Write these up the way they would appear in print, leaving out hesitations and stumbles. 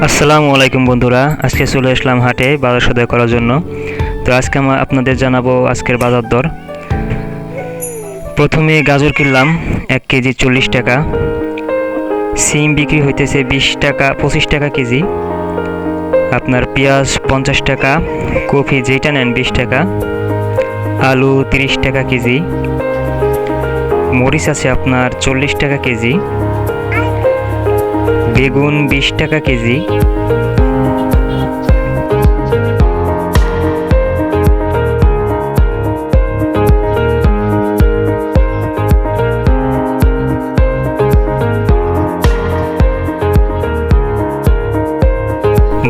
আসসালামু আলাইকুম বন্ধুরা, আজকে চলে আসলাম হাটে বাজার সদাই করার জন্য। তো আজকে আমি আপনাদের জানাবো আজকের বাজার দর। প্রথমে গাজর কিনলাম 1 কেজি 40 টাকা। সিম বিক্রি হইতেছে 20 টাকা 25 টাকা কেজি। আপনার পেঁয়াজ 50 টাকা, কফি যেটা নেন 20 টাকা, আলু 30 টাকা কেজি, মরিচ আছে আপনার 40 টাকা কেজি, বেগুন 20 টাকা কেজি,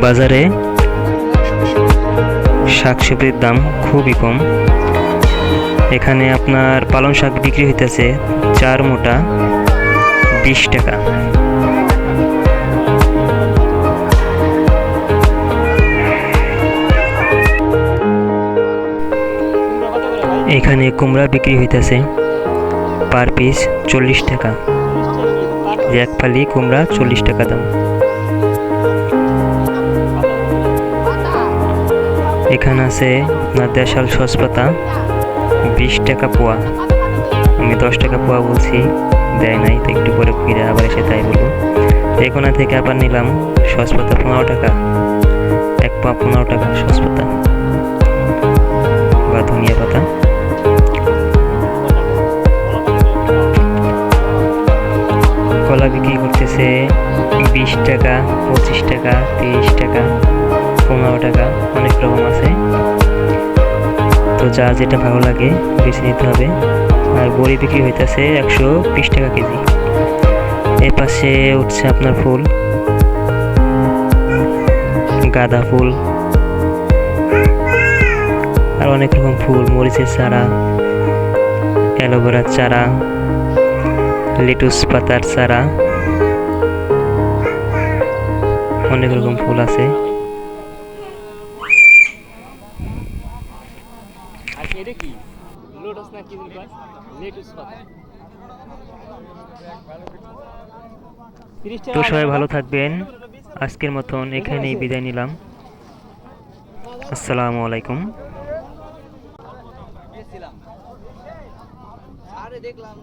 বাজারে শাকসবজির দাম খুবই কম। এখানে আপনার পালং শাক বিক্রি হইতেছে 4 মোটা 20 টাকা। এখানে কুমড়া বিক্রি হইতেছে পার পিস 40 টাকা। এক ফালি কুমড়া 40 টাকা দাম। এখানে আছে আপনার দেশাল সসপাতা 20 টাকা পোয়া। আমি 10 টাকা পোয়া বলছি, দেয় নাই, তো একটু পরে ফিরে আবার এসে তাই বলবো। এখানে থেকে আবার নিলাম সসপাতা 15 টাকা, এক পা 15 টাকা সসপাতা বা ধনিয়া পাতা। কলা বিক্রি করতেছে 20 টাকা, 25 টাকা, 30 টাকা, 15 টাকা, অনেক রকম আছে। তো যা যেটা ভালো লাগে বেছে নিতে হবে। আর বড়ি বিক্রি হইতেছে 120 টাকা কেজি। এর পাশে উঠছে আপনার ফুল, গাঁদা ফুল আর অনেক রকম ফুল, মরিচের চারা, অ্যালোভেরার চারা, লেটুস পাতার চারা, অনেক রকম ফুল আছে। তো সবাই ভালো থাকবেন। আজকের মতন এখানেই বিদায় নিলাম। আসসালামু আলাইকুম। দেখলাম